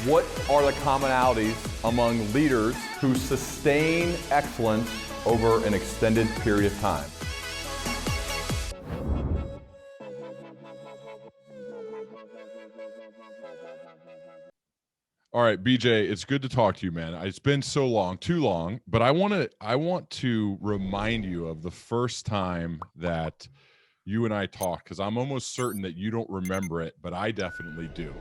What are the commonalities among leaders who sustain excellence over an extended period of time? All right, BJ, it's good to talk to you, man. It's been so long, too long, but I want to remind you of the first time that you and I talked, because I'm almost certain that you don't remember it, but I definitely do.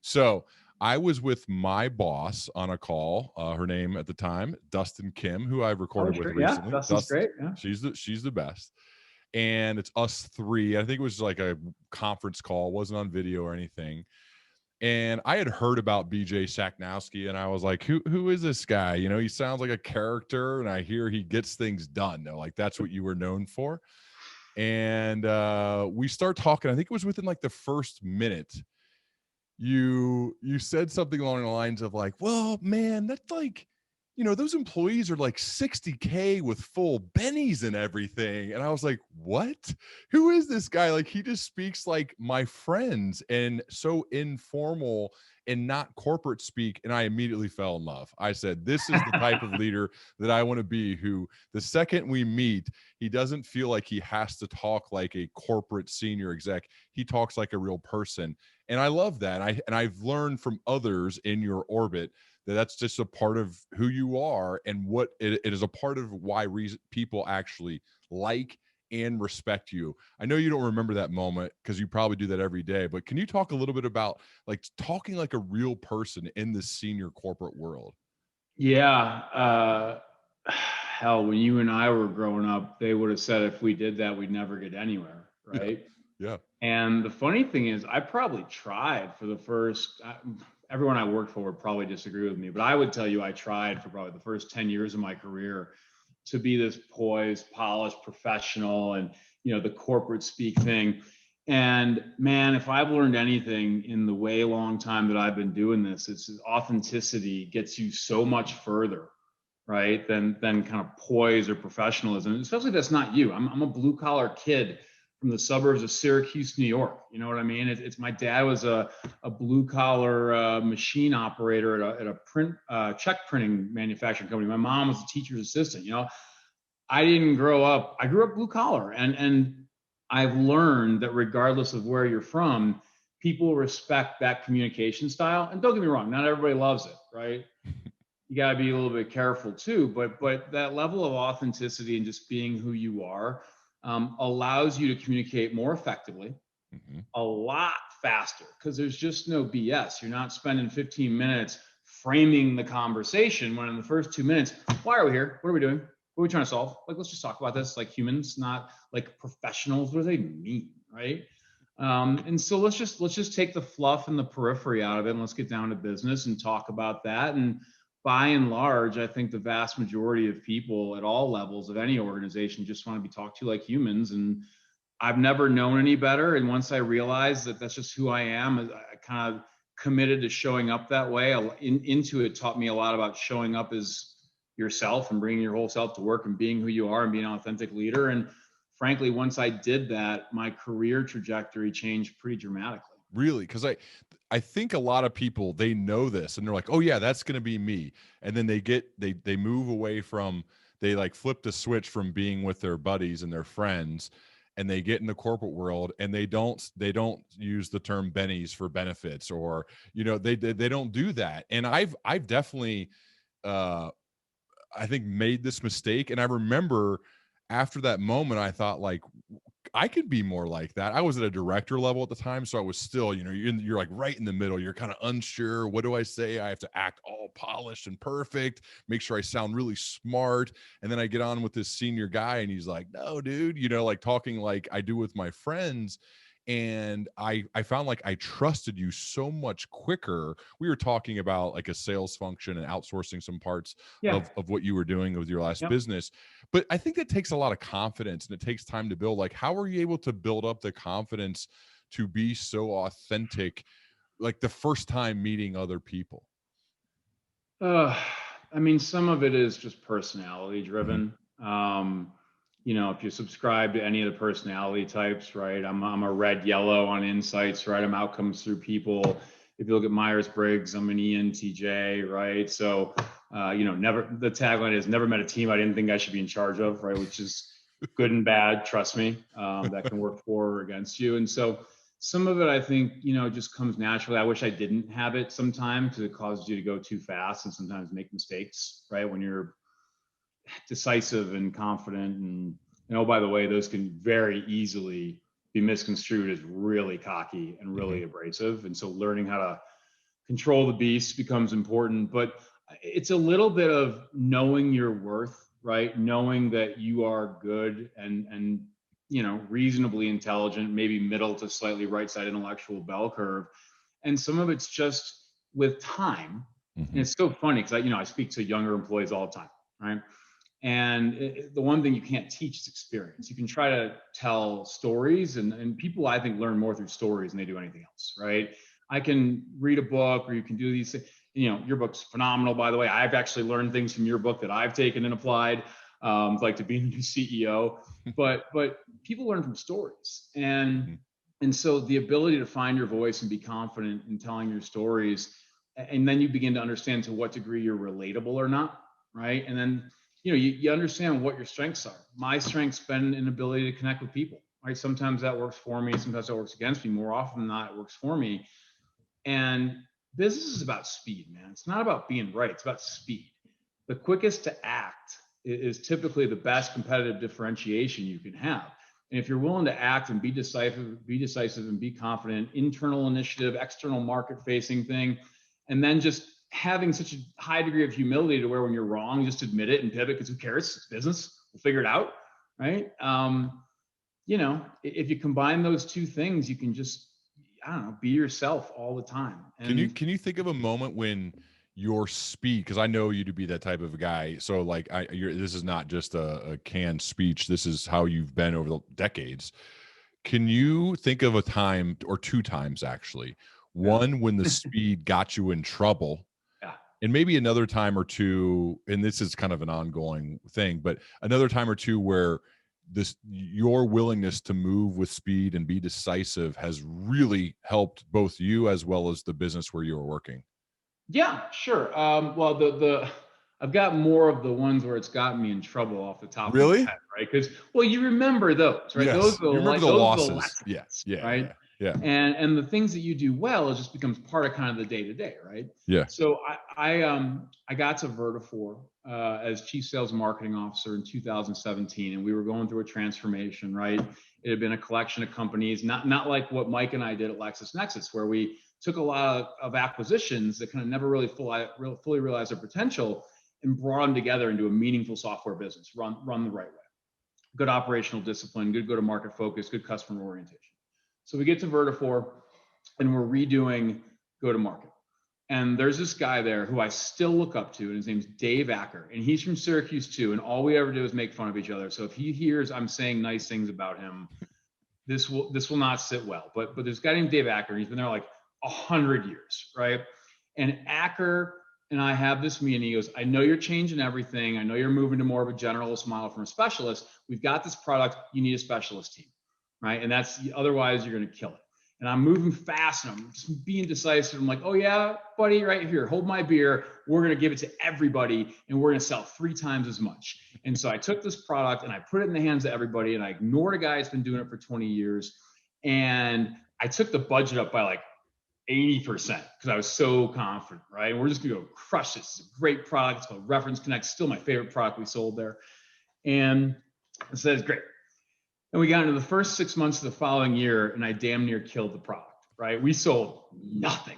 So I was with my boss on a call. Her name at the time, Dustin Kim, who I've recorded with recently. Yeah, Dustin's great. Yeah. She's the best. And it's us three. I think it was like a conference call. It wasn't on video or anything. And I had heard about BJ Schaknowski, and I was like, who is this guy? You know, he sounds like a character, and I hear he gets things done. No, like that's what you were known for. And we start talking. I think it was within like the first minute. You said something along the lines of like, well, man, that's like, you know, those employees are like 60K with full bennies and everything. And I was like, what? Who is this guy? Like, he just speaks like my friends and so informal and not corporate speak. And I immediately fell in love. I said, this is the type of leader that I want to be, who the second we meet, he doesn't feel like he has to talk like a corporate senior exec. He talks like a real person. And I love that. And I've learned from others in your orbit that's just a part of who you are, and what it is a part of why people actually like and respect you. I know you don't remember that moment because you probably do that every day, but can you talk a little bit about like talking like a real person in the senior corporate world? Yeah. Hell, when you and I were growing up, they would have said if we did that, we'd never get anywhere, right? Yeah. And the funny thing is, I probably tried for the first, everyone I worked for would probably disagree with me, but I would tell you I tried for probably the first 10 years of my career to be this poised, polished professional and, you know, the corporate speak thing. And man, if I've learned anything in the way long time that I've been doing this, it's authenticity gets you so much further, right, than kind of poise or professionalism, especially if that's not you. I'm a blue collar kid from the suburbs of Syracuse, New York. You know what I mean? It's my dad was a blue collar machine operator at a print check printing manufacturing company. My mom was a teacher's assistant. You know, I grew up blue collar, and I've learned that regardless of where you're from, people respect that communication style. And don't get me wrong, not everybody loves it, right? You got to be a little bit careful too, but that level of authenticity and just being who you are allows you to communicate more effectively, a lot faster, because there's just no BS. You're not spending 15 minutes framing the conversation when in the first 2 minutes, why are we here? What are we doing? What are we trying to solve? Like, let's just talk about this like humans, not like professionals. What do they mean, right? And so let's just take the fluff and the periphery out of it, and let's get down to business and talk about that. And by and large, I think the vast majority of people at all levels of any organization just want to be talked to like humans. And I've never known any better. And once I realized that that's just who I am, I kind of committed to showing up that way. Intuit taught me a lot about showing up as yourself and bringing your whole self to work and being who you are and being an authentic leader. And frankly, once I did that, my career trajectory changed pretty dramatically. Really? Because I think a lot of people, they know this and they're like, oh yeah, that's going to be me. And then they move away from, they like flip the switch from being with their buddies and their friends, and they get in the corporate world, and they don't use the term bennies for benefits, or, you know, they don't do that. And I've definitely, I think, made this mistake. And I remember after that moment, I thought like, I could be more like that. I was at a director level at the time, so I was still, you know, you're like right in the middle. You're kind of unsure. What do I say? I have to act all polished and perfect, make sure I sound really smart. And then I get on with this senior guy, and he's like, no, dude, you know, like talking like I do with my friends. And I found like I trusted you so much quicker. We were talking about like a sales function and outsourcing some parts of what you were doing with your last business. But I think that takes a lot of confidence, and it takes time to build. Like, how are you able to build up the confidence to be so authentic, like the first time meeting other people? I mean, some of it is just personality driven. You know, if you subscribe to any of the personality types, right? I'm a red, yellow on insights, right? I'm outcomes through people. if you look at Myers-Briggs, I'm an ENTJ, right? So, the tagline is never met a team I didn't think I should be in charge of, right? Which is good and bad, trust me, that can work for or against you. And so some of it, I think, just comes naturally. I wish I didn't have it sometimes because it causes you to go too fast and sometimes make mistakes, right? When you're decisive and confident. And oh, by the way, those can very easily be misconstrued as really cocky and really abrasive. And so learning how to control the beast becomes important. But it's a little bit of knowing your worth, right? Knowing that you are good and reasonably intelligent, maybe middle to slightly right side intellectual bell curve. And some of it's just with time. And it's so funny because I speak to younger employees all the time, right? And the one thing you can't teach is experience. You can try to tell stories, and people, I think, learn more through stories than they do anything else, right? I can read a book, or you can do these things. Your book's phenomenal, by the way. I've actually learned things from your book that I've taken and applied, like to being a new CEO. But people learn from stories, and so the ability to find your voice and be confident in telling your stories, and then you begin to understand to what degree you're relatable or not, right? And then you understand what your strengths are. My strength's been an ability to connect with people, right? Sometimes that works for me, sometimes that works against me. More often than not, it works for me. And business is about speed, man. It's not about being right. It's about speed. The quickest to act is typically the best competitive differentiation you can have. And if you're willing to act and be decisive and be confident, internal initiative, external market facing thing, and then just having such a high degree of humility to where when you're wrong, just admit it and pivot, because who cares? It's business. We'll figure it out, right? If you combine those two things, you can just, be yourself all the time. And can you think of a moment when your speed, because I know you to be that type of a guy, so like this is not just a canned speech, this is how you've been over the decades. Can you think of a time, or two times actually, one when the speed got you in trouble, and maybe another time or two, and this is kind of an ongoing thing, but another time or two where your willingness to move with speed and be decisive has really helped both you as well as the business where you were working? Yeah, sure. Well, I've got more of the ones where it's gotten me in trouble off the top of my head, right? Because, you remember those, right? Yes. Those are you remember the losses. Lessons, Yeah. right? Yeah. And the things that you do well, it just becomes part of kind of the day to day, right? Yeah. So I got to Vertafore as chief sales and marketing officer in 2017, and we were going through a transformation, right? It had been a collection of companies, not like what Mike and I did at LexisNexis, where we took a lot of acquisitions that kind of never really fully realized their potential and brought them together into a meaningful software business, run the right way. Good operational discipline, good go-to-market focus, good customer orientation. So we get to Vertafore and we're redoing go-to-market. And there's this guy there who I still look up to, and his name's Dave Acker, and he's from Syracuse too. And all we ever do is make fun of each other. So if he hears I'm saying nice things about him, this will not sit well. But there's a guy named Dave Acker, and he's been there like 100 years, right? And Acker and I have this meeting. He goes, I know you're changing everything. I know you're moving to more of a generalist model from a specialist. We've got this product. You need a specialist team, right? And otherwise you're going to kill it. And I'm moving fast and I'm just being decisive. I'm like, oh yeah, buddy, right here, hold my beer. We're going to give it to everybody and we're going to sell 3 times as much. And so I took this product and I put it in the hands of everybody, and I ignored a guy who's been doing it for 20 years. And I took the budget up by like 80% because I was so confident, right? We're just going to go crush this. It's a great product. It's called Reference Connect, still my favorite product we sold there. And I said, it's great. And we got into the first 6 months of the following year, and I damn near killed the product, right? We sold nothing.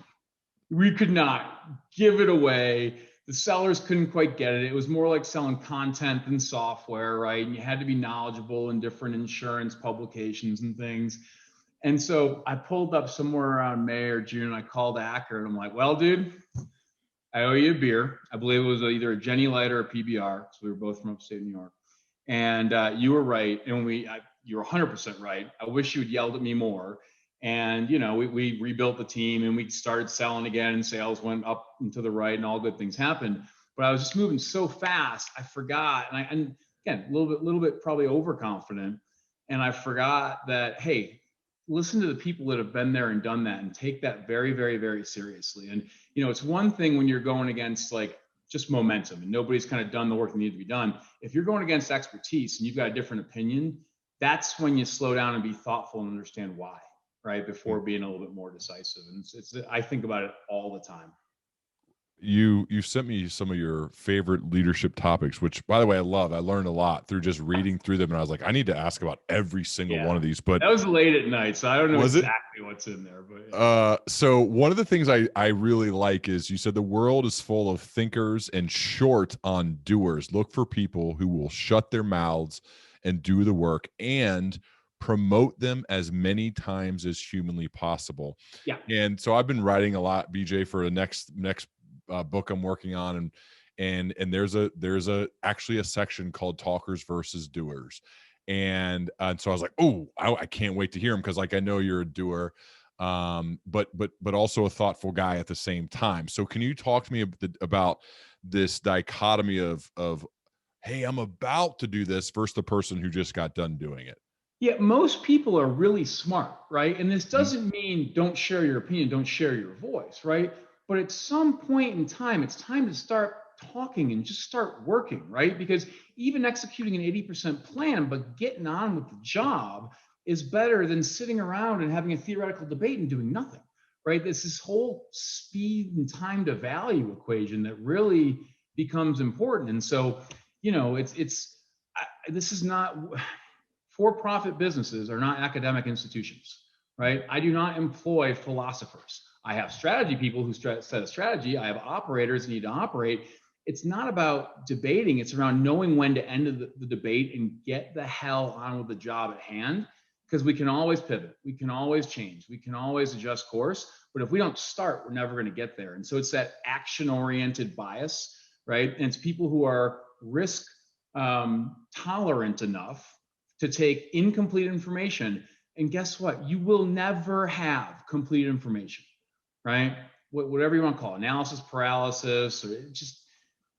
We could not give it away. The sellers couldn't quite get it. It was more like selling content than software, right? And you had to be knowledgeable in different insurance publications and things. And so I pulled up somewhere around May or June, and I called Acker, and I'm like, well, dude, I owe you a beer. I believe it was either a Jenny Light or a PBR. So we were both from upstate New York. And you were right. And you were 100% right. I wish you had yelled at me more. And, we rebuilt the team and we started selling again, and sales went up and to the right and all good things happened. But I was just moving so fast, I forgot. And again, a little bit probably overconfident. And I forgot that, hey, listen to the people that have been there and done that and take that very, very, very seriously. And, it's one thing when you're going against like just momentum and nobody's kind of done the work that needs to be done. If you're going against expertise and you've got a different opinion, that's when you slow down and be thoughtful and understand why, right? Before being a little bit more decisive. And I think about it all the time. You sent me some of your favorite leadership topics, which by the way, I love. I learned a lot through just reading through them. And I was like, I need to ask about every single one of these, but that was late at night. So I don't know exactly what's in there, but so one of the things I really like is you said the world is full of thinkers and short on doers. Look for people who will shut their mouths and do the work and promote them as many times as humanly possible. Yeah. And so I've been writing a lot, BJ, for the next book I'm working on, and there's actually a section called talkers versus doers, and so I was like, oh, I can't wait to hear him, because like I know you're a doer, but also a thoughtful guy at the same time. So can you talk to me about this dichotomy of hey, I'm about to do this versus the person who just got done doing it? Yeah, most people are really smart, right? And this doesn't mean don't share your opinion, don't share your voice, right? But at some point in time, it's time to start talking and just start working, right? Because even executing an 80% plan, but getting on with the job is better than sitting around and having a theoretical debate and doing nothing, right? There's this whole speed and time to value equation that really becomes important. And so, this is not, for-profit businesses are not academic institutions, right? I do not employ philosophers. I have strategy people who set a strategy. I have operators that need to operate. It's not about debating. It's around knowing when to end the debate and get the hell on with the job at hand, because we can always pivot. We can always change. We can always adjust course. But if we don't start, we're never going to get there. And so it's that action-oriented bias, right? And it's people who are risk tolerant enough to take incomplete information. And guess what? You will never have complete information, right? Whatever you want to call it, analysis paralysis, or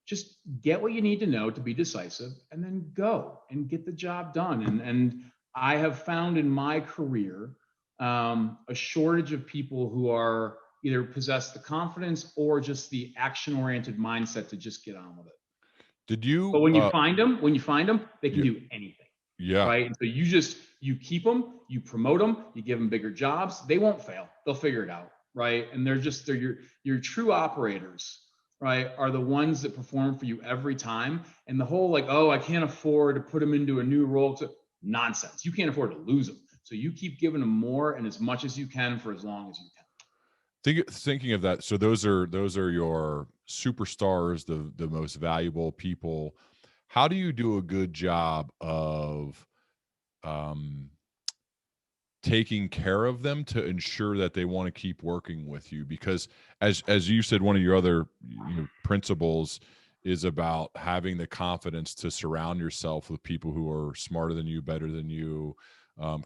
just get what you need to know to be decisive, and then go and get the job done. And I have found in my career a shortage of people who are either possess the confidence or just the action-oriented mindset to just get on with it. But when you find them, they can do anything. Yeah. Right. And so you keep them, you promote them, you give them bigger jobs. They won't fail. They'll figure it out. Right. And they're your true operators, right, are the ones that perform for you every time. And the whole like, oh, I can't afford to put them into a new role. Nonsense. You can't afford to lose them. So you keep giving them more and as much as you can for as long as you can. Thinking of that, so those are your superstars, the most valuable people. How do you do a good job of taking care of them to ensure that they want to keep working with you? Because as you said, one of your other principles is about having the confidence to surround yourself with people who are smarter than you, better than you,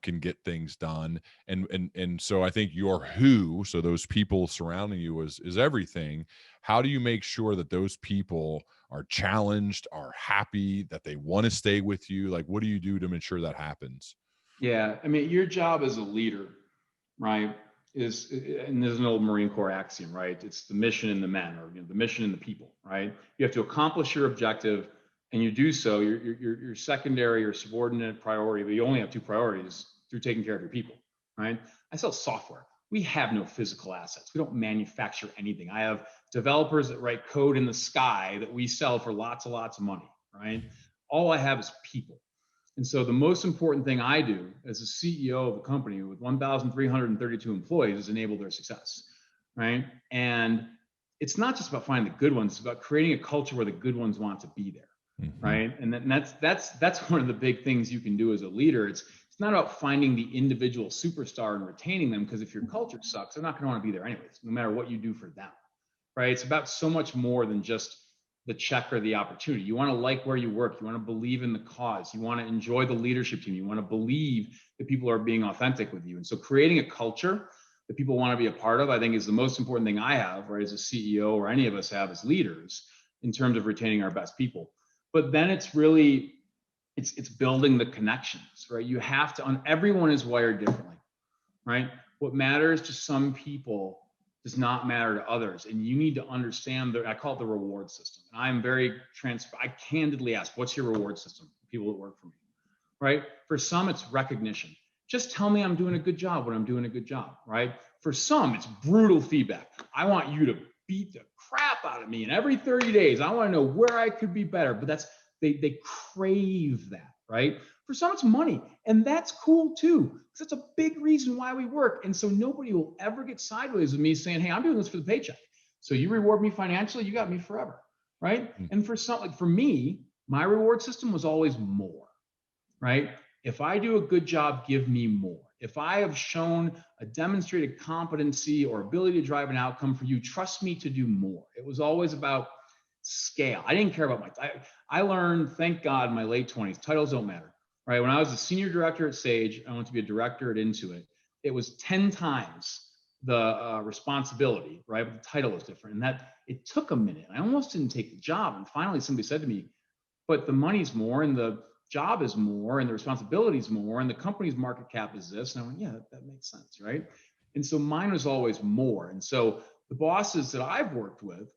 can get things done. And so I think so those people surrounding you is everything. How do you make sure that those people are challenged, are happy, that they want to stay with you? Like, what do you do to ensure that happens? Yeah. I mean, your job as a leader, right, and there's an old Marine Corps axiom, right? It's the mission and the men, or the mission and the people, right? You have to accomplish your objective, and you do so, your secondary or subordinate priority, but you only have two priorities through taking care of your people, right? I sell software. We have no physical assets. We don't manufacture anything. I have developers that write code in the sky that we sell for lots and lots of money, right? All I have is people. And so the most important thing I do as a CEO of a company with 1,332 employees is enable their success, right? And it's not just about finding the good ones, it's about creating a culture where the good ones want to be there. Mm-hmm. Right. And that's one of the big things you can do as a leader. It's not about finding the individual superstar and retaining them, because if your culture sucks, they're not going to want to be there anyways, no matter what you do for them. Right. It's about so much more than just the check or the opportunity. You want to like where you work. You want to believe in the cause. You want to enjoy the leadership team. You want to believe that people are being authentic with you. And so creating a culture that people want to be a part of, I think, is the most important thing I have, right, as a CEO, or any of us have as leaders, in terms of retaining our best people. But then it's really, it's building the connections, right? You have to, everyone is wired differently, right? What matters to some people does not matter to others. And you need to understand that I call it the reward system. And I'm very transparent. I candidly ask, what's your reward system? People that work for me, right? For some, it's recognition. Just tell me I'm doing a good job when I'm doing a good job, right? For some, it's brutal feedback. I want you to beat the crap out of me. And every 30 days, I want to know where I could be better. But that's, they crave that, right? For some, it's money. And that's cool too, because that's a big reason why we work. And so nobody will ever get sideways with me saying, hey, I'm doing this for the paycheck. So you reward me financially, you got me forever, right? And for some, like for me, my reward system was always more, right? If I do a good job, give me more. If I have shown a demonstrated competency or ability to drive an outcome for you, trust me to do more. It was always about scale. I didn't care about I learned, thank God, in my late 20s, titles don't matter, right? When I was a senior director at Sage, I went to be a director at Intuit. It was 10 times the responsibility, right? But the title was different. And that it took a minute. I almost didn't take the job. And finally, somebody said to me, but the money's more and the job is more and the responsibility is more and the company's market cap is this. And I went, yeah, that makes sense, right? And so mine was always more. And so the bosses that I've worked with,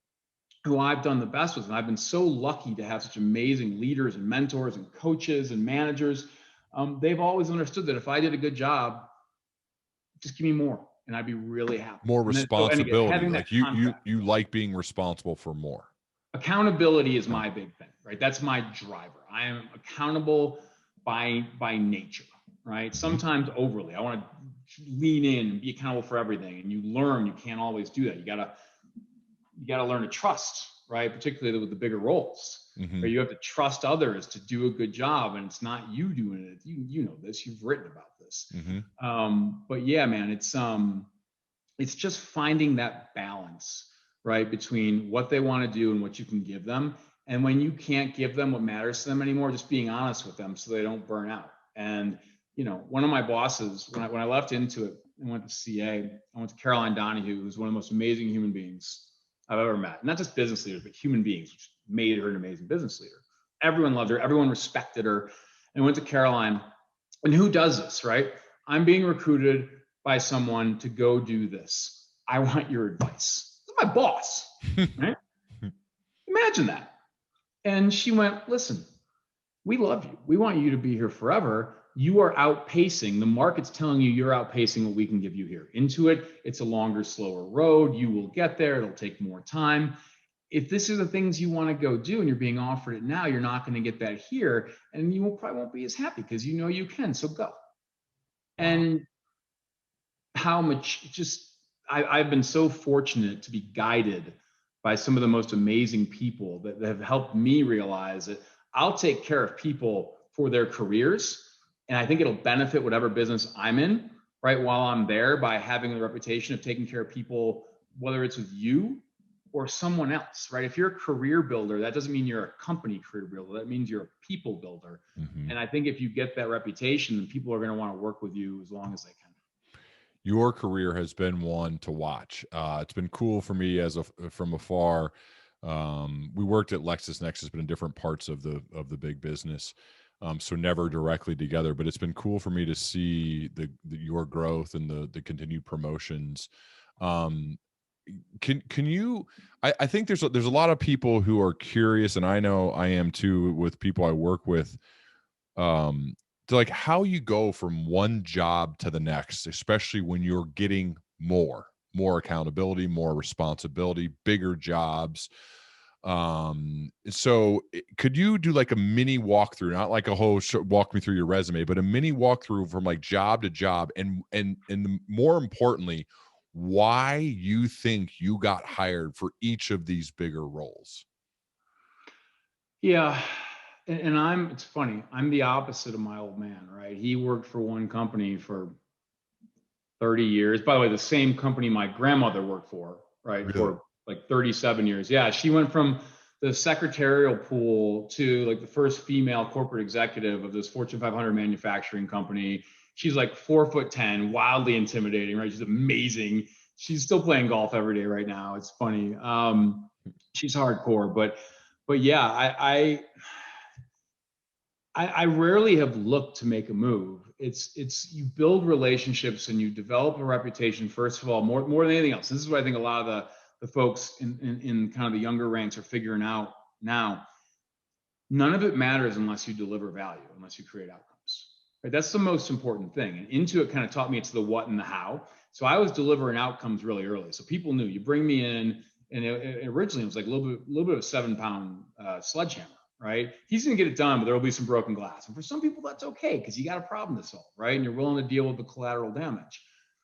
who I've done the best with, and I've been so lucky to have such amazing leaders and mentors and coaches and managers, they've always understood that if I did a good job, just give me more and I'd be really happy. More and then, responsibility. having Like that you like being responsible for more. Accountability is my big thing, right? That's my driver. I am accountable by nature, right? Sometimes overly. I want to lean in and be accountable for everything. And you learn you can't always do that. You gotta learn to trust, right? Particularly with the bigger roles, where you have to trust others to do a good job, and it's not you doing it. You know this. You've written about this. But yeah, man, it's just finding that balance, right, between what they want to do and what you can give them. And when you can't give them what matters to them anymore, just being honest with them so they don't burn out. And, you know, one of my bosses, when I left Intuit and went to CA, I went to Caroline Donahue, who's one of the most amazing human beings I've ever met. Not just business leaders, but human beings, which made her an amazing business leader. Everyone loved her. Everyone respected her. And went to Caroline. And who does this, right? I'm being recruited by someone to go do this. I want your advice. That's my boss, right? Imagine that. And she went, listen, we love you. We want you to be here forever. You are outpacing. The market's telling you you're outpacing what we can give you here. Intuit, it's a longer, slower road. You will get there. It'll take more time. If this is the things you want to go do and you're being offered it now, you're not going to get that here. And you probably won't be as happy because you know you can. So go. And how much I've been so fortunate to be guided by some of the most amazing people that have helped me realize that I'll take care of people for their careers. And I think it'll benefit whatever business I'm in, right? While I'm there, by having the reputation of taking care of people, whether it's with you or someone else, right? If you're a career builder, that doesn't mean you're a company career builder. That means you're a people builder. And I think if you get that reputation, then people are going to want to work with you as long as they can. Your career has been one to watch. It's been cool for me from afar. We worked at LexisNexis, but in different parts of the big business. So never directly together, but it's been cool for me to see your growth and the continued promotions. Can you, I think there's a lot of people who are curious, and I know I am too, with people I work with, to like how you go from one job to the next, especially when you're getting more accountability, more responsibility, bigger jobs. So could you do like a mini walkthrough, not like a whole walk me through your resume, but a mini walkthrough from like job to job, and more importantly, why you think you got hired for each of these bigger roles? Yeah. And it's funny, I'm the opposite of my old man, right? He worked for one company for 30 years. By the way, the same company my grandmother worked for, right? Really? For like 37 years. Yeah. She went from the secretarial pool to like the first female corporate executive of this Fortune 500 manufacturing company. She's like 4'10", wildly intimidating, right? She's amazing. She's still playing golf every day right now. It's funny. She's hardcore, but yeah, I rarely have looked to make a move. It's you build relationships and you develop a reputation, first of all, more than anything else. This is what I think a lot of the folks in kind of the younger ranks are figuring out now. None of it matters unless you deliver value, unless you create outcomes. Right? That's the most important thing. And Intuit kind of taught me it's the what and the how. So I was delivering outcomes really early. So people knew, you bring me in, and originally it was like a little bit of a 7-pound sledgehammer, right? He's going to get it done, but there will be some broken glass. And for some people, that's okay, because you got a problem to solve, right? And you're willing to deal with the collateral damage.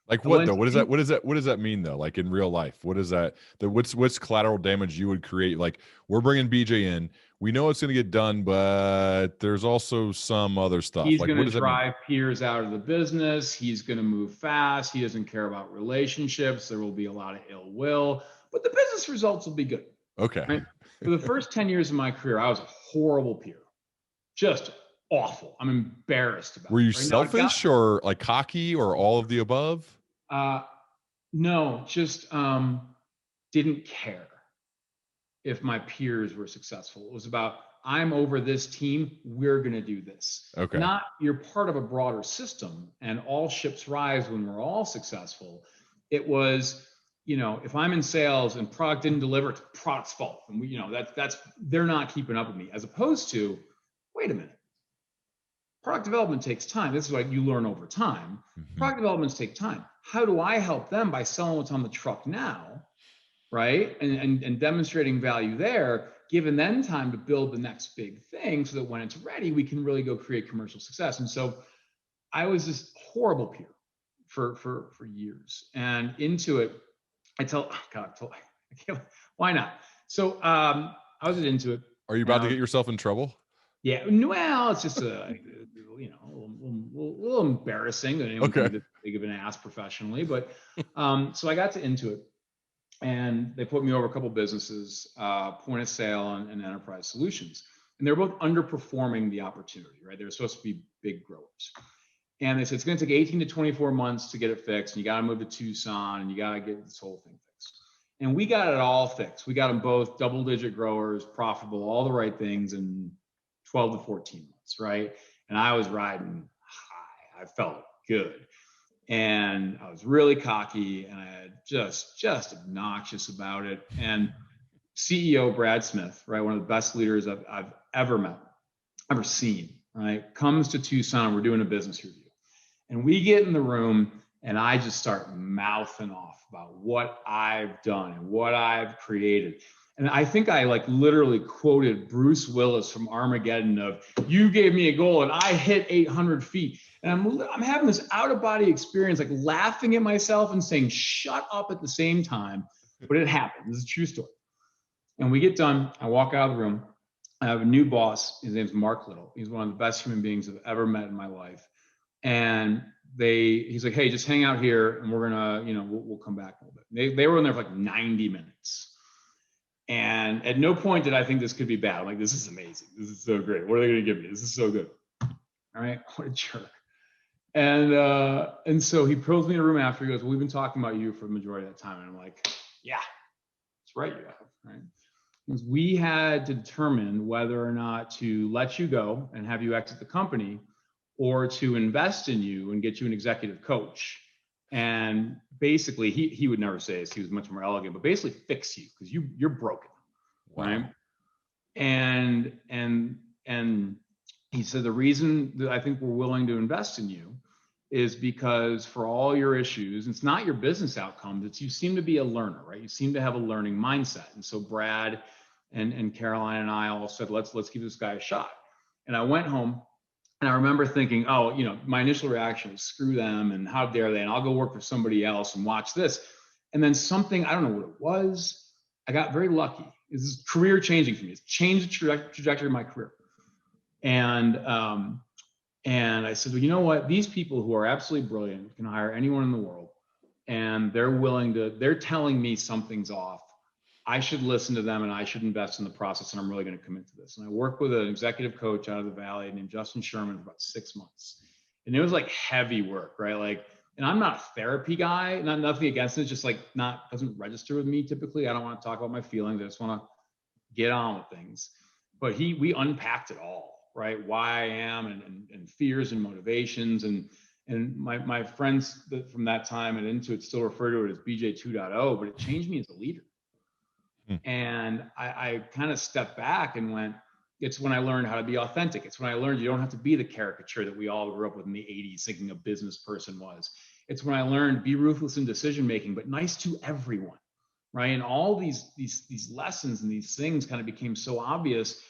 Like what though? What does that mean though? Like in real life, what is that? What's collateral damage you would create? Like, we're bringing BJ in. We know it's going to get done, but there's also some other stuff. He's like, going to drive peers out of the business. He's going to move fast. He doesn't care about relationships. There will be a lot of ill will, but the business results will be good. Okay. Right? For the first 10 years of my career, I was a horrible peer. Just awful. I'm embarrassed about it. Were you selfish or like cocky or all of the above? No, just didn't care if my peers were successful. It was about, I'm over this team, we're going to do this. Okay. Not, you're part of a broader system and all ships rise when we're all successful. It was, if I'm in sales and product didn't deliver, it's product's fault. And that's they're not keeping up with me, as opposed to, wait a minute. Product development takes time. This is what you learn over time. Mm-hmm. Product developments take time. How do I help them? By selling what's on the truck now, right? And demonstrating value there, giving them time to build the next big thing so that when it's ready, we can really go create commercial success. And so I was this horrible peer for years. And Intuit, why not? So I was at Intuit. Are you about to get yourself in trouble? Yeah, well, it's just a little embarrassing that anyone can be this big of an ass professionally. But so I got to Intuit, and they put me over a couple businesses, point of sale and enterprise solutions, and they're both underperforming the opportunity. Right, they're supposed to be big growers, and they said it's going to take 18 to 24 months to get it fixed, and you got to move to Tucson, and you got to get this whole thing fixed. And we got it all fixed. We got them both double-digit growers, profitable, all the right things, and 12 to 14 months, right? And I was riding high. I felt good. And I was really cocky, and I had just obnoxious about it. And CEO Brad Smith, right, one of the best leaders I've ever met, ever seen, right, comes to Tucson. We're doing a business review. And we get in the room, and I just start mouthing off about what I've done and what I've created. And I think I literally quoted Bruce Willis from Armageddon of, you gave me a goal and I hit 800 feet. And I'm having this out of body experience, like laughing at myself and saying, shut up at the same time. But it happened. This is a true story. And we get done. I walk out of the room. I have a new boss. His name's Mark Little. He's one of the best human beings I've ever met in my life. And he's like, hey, just hang out here and we're going to, we'll come back a little bit. They were in there for 90 minutes. And at no point did I think this could be bad. I'm like, this is amazing. This is so great. What are they going to give me? This is so good. All right. What a jerk. And so he pulls me in a room after. He goes, well, we've been talking about you for the majority of that time. And I'm like, yeah, that's right. You have, right? Because we had to determine whether or not to let you go and have you exit the company, or to invest in you and get you an executive coach. And basically, he would never say this. He was much more elegant, but basically fix you because you're broken, right? And he said the reason that I think we're willing to invest in you is because for all your issues, it's not your business outcomes. It's you seem to be a learner, right? You seem to have a learning mindset. And so Brad and Caroline and I all said, let's give this guy a shot. And I went home. And I remember thinking, my initial reaction was screw them and how dare they, and I'll go work for somebody else and watch this. And then something, I don't know what it was, I got very lucky. This is career changing for me. It's changed the trajectory of my career. And I said, well, you know what? These people who are absolutely brilliant can hire anyone in the world, and they're telling me something's off. I should listen to them and I should invest in the process, and I'm really going to commit to this. And I worked with an executive coach out of the Valley named Justin Sherman for about 6 months. And it was heavy work, right? And I'm not a therapy guy, nothing against it, just doesn't register with me typically. I don't want to talk about my feelings. I just want to get on with things. But we unpacked it all, right? Why I am and fears and motivations. And my friends from that time at Intuit still refer to it as BJ 2.0, but it changed me as a leader. And I kind of stepped back and went, it's when I learned how to be authentic. It's when I learned you don't have to be the caricature that we all grew up with in the 80s thinking a business person was. It's when I learned be ruthless in decision-making, but nice to everyone, right? And all these lessons and these things kind of became so obvious,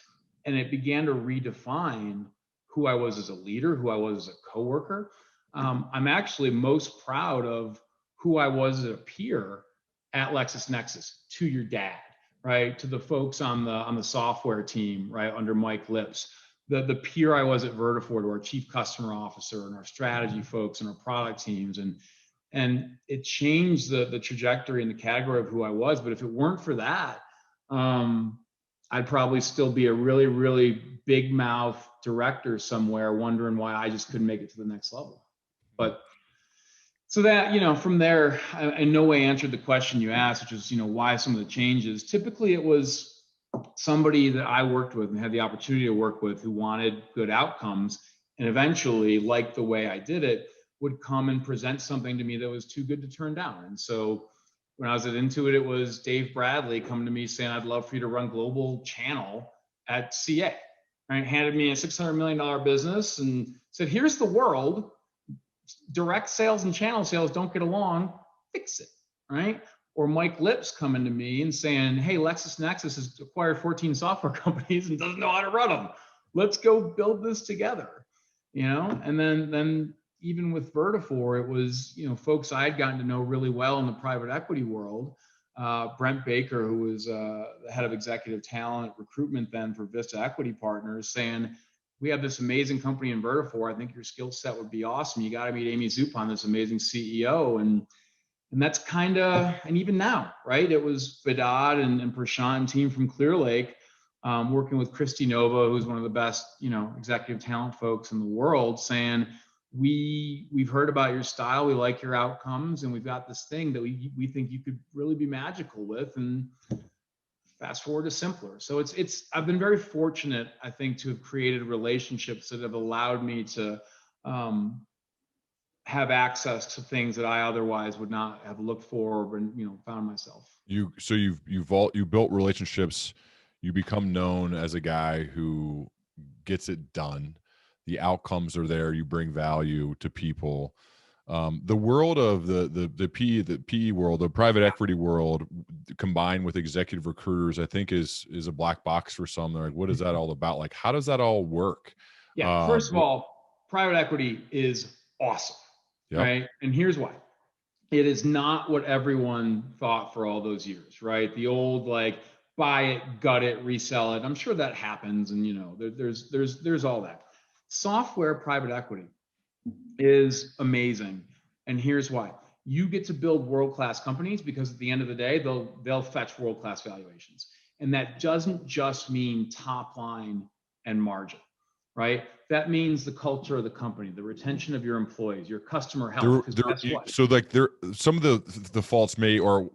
and it began to redefine who I was as a leader, who I was as a coworker. I'm actually most proud of who I was as a peer at LexisNexis, to your dad, right? To the folks on the software team, right, under Mike Lips, the peer I was at Vertafore, to our chief customer officer and our strategy folks and our product teams, and it changed the trajectory and the category of who I was. But if it weren't for that, I'd probably still be a really, really big mouth director somewhere, wondering why I just couldn't make it to the next level. But so that, from there, I in no way answered the question you asked, which is, why some of the changes. Typically, it was somebody that I worked with and had the opportunity to work with who wanted good outcomes, and eventually, like the way I did it, would come and present something to me that was too good to turn down. And so when I was at Intuit, it was Dave Bradley coming to me saying, I'd love for you to run global channel at CA. Right? Handed me a $600 million business and said, here's the world. Direct sales and channel sales don't get along, fix it, right? Or Mike Lips coming to me and saying, hey, LexisNexis has acquired 14 software companies and doesn't know how to run them. Let's go build this together, And then even with Vertafore, it was, folks I'd gotten to know really well in the private equity world. Brent Baker, who was the head of executive talent recruitment then for Vista Equity Partners, saying, we have this amazing company in Vertafore. I think your skill set would be awesome. You got to meet Amy Zupon, this amazing CEO. And that's kind of, and even now, right? It was Vidad and Prashant and team from Clear Lake, working with Christy Nova, who's one of the best, executive talent folks in the world, saying, we've heard about your style. We like your outcomes. And we've got this thing that we think you could really be magical with. And fast forward to symplr. So I've been very fortunate, I think, to have created relationships that have allowed me to have access to things that I otherwise would not have looked for or found myself. You built relationships. You become known as a guy who gets it done. The outcomes are there. You bring value to people. The world of the PE world, the private equity world, combined with executive recruiters, I think is a black box for some. They're like, what is that all about? Like, how does that all work? Yeah. First of all, private equity is awesome, right? And here's why. It is not what everyone thought for all those years, right? The old, like, buy it, gut it, resell it. I'm sure that happens. And, there's all that. Software private equity is amazing. And here's why. You get to build world-class companies because at the end of the day, they'll fetch world-class valuations. And that doesn't just mean top line and margin, right? That means the culture of the company, the retention of your employees, your customer health. So like some of the faults may or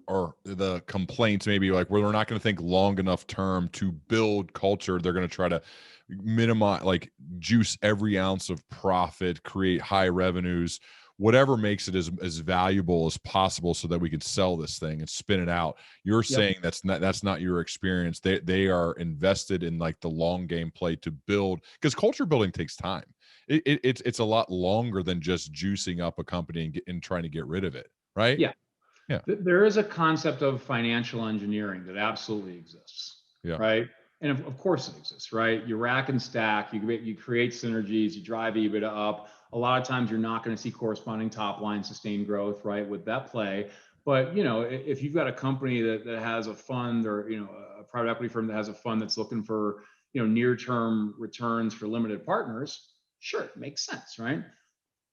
the complaints maybe like where they're not going to think long enough term to build culture. They're going to try to minimize, like juice every ounce of profit, create high revenues, whatever makes it as valuable as possible so that we can sell this thing and spin it out. You're saying that's not your experience. They are invested in like the long game play to build, because culture building takes time. It's a lot longer than just juicing up a company and trying to get rid of it, right? Yeah. There is a concept of financial engineering that absolutely exists, right? And of course it exists, right? You rack and stack, you create synergies, you drive EBITDA up. A lot of times you're not going to see corresponding top line sustained growth, right, with that play. But, if you've got a company that has a fund or, a private equity firm that has a fund that's looking for, near-term returns for limited partners, sure, it makes sense, right?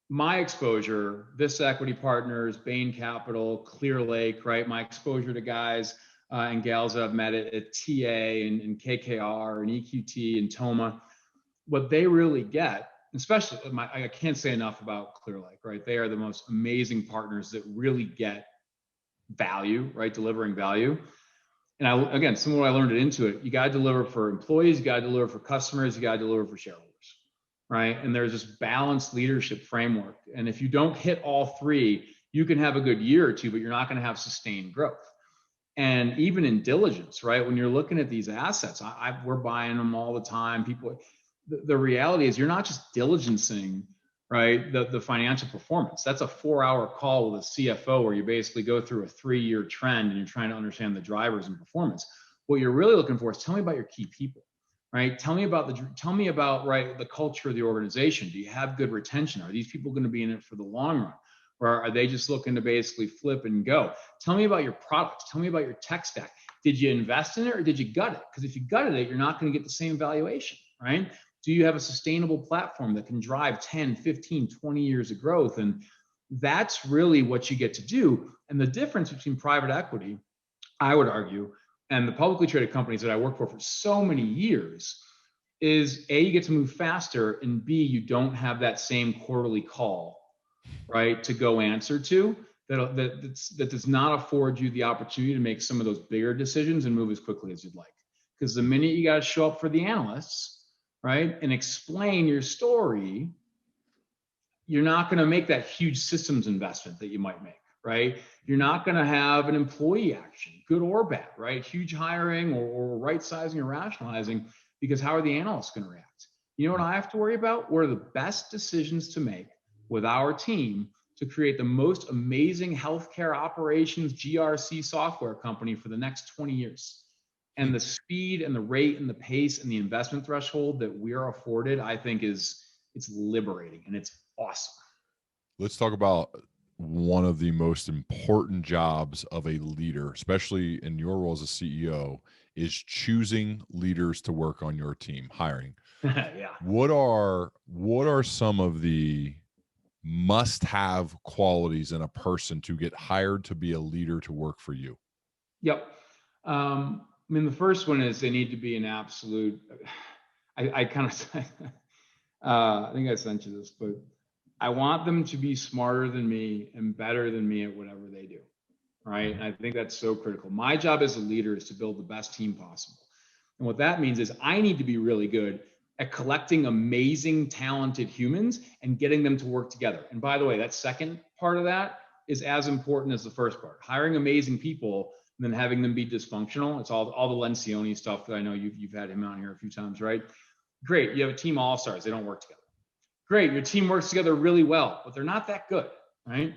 My exposure, Vista Equity Partners, Bain Capital, Clear Lake, right? My exposure to guys and gals that I've met at TA and KKR and EQT and Toma, what they really get, especially I can't say enough about Clear Lake, right? They are the most amazing partners that really get value, right? Delivering value. And again, some of what I learned at Intuit, you got to deliver for employees, you got to deliver for customers, you got to deliver for shareholders. right? And there's this balanced leadership framework. And if you don't hit all three, you can have a good year or two, but you're not going to have sustained growth. And even in diligence, right? When you're looking at these assets, we're buying them all the time. The reality is you're not just diligencing, right, the financial performance. That's a 4-hour call with a CFO where you basically go through a 3-year trend and you're trying to understand the drivers and performance. What you're really looking for is, tell me about your key people, right? Tell me about right, the culture of the organization. Do you have good retention? Are these people going to be in it for the long run? Or are they just looking to basically flip and go? Tell me about your products. Tell me about your tech stack. Did you invest in it or did you gut it? Because if you gutted it, you're not going to get the same valuation, right? Do you have a sustainable platform that can drive 10, 15, 20 years of growth? And that's really what you get to do. And the difference between private equity, I would argue, and the publicly traded companies that I worked for so many years is A, you get to move faster, and B, you don't have that same quarterly call, right, to go answer to, that does not afford you the opportunity to make some of those bigger decisions and move as quickly as you'd like. Because the minute you got to show up for the analysts, right, and explain your story, you're not going to make that huge systems investment that you might make, right? You're not going to have an employee action, good or bad, right? Huge hiring or right sizing or rationalizing, because how are the analysts going to react? You know what I have to worry about? What are the best decisions to make with our team to create the most amazing healthcare operations GRC software company for the next 20 years? And the speed and the rate and the pace and the investment threshold that we are afforded, I think it's liberating and it's awesome. Let's talk about one of the most important jobs of a leader, especially in your role as a CEO, is choosing leaders to work on your team, hiring. Yeah. What are some of the must-have qualities in a person to get hired to be a leader to work for you? Yep. I mean, the first one is they need to be an absolute, I kind of, I think I sent you this, but I want them to be smarter than me and better than me at whatever they do, right? And I think that's so critical. My job as a leader is to build the best team possible. And what that means is I need to be really good at collecting amazing, talented humans and getting them to work together. And by the way, that second part of that is as important as the first part. Hiring amazing people and then having them be dysfunctional. It's all the Lencioni stuff that I know you've had him on here a few times, right? Great, you have a team of all-stars, they don't work together. Great, your team works together really well, but they're not that good, right?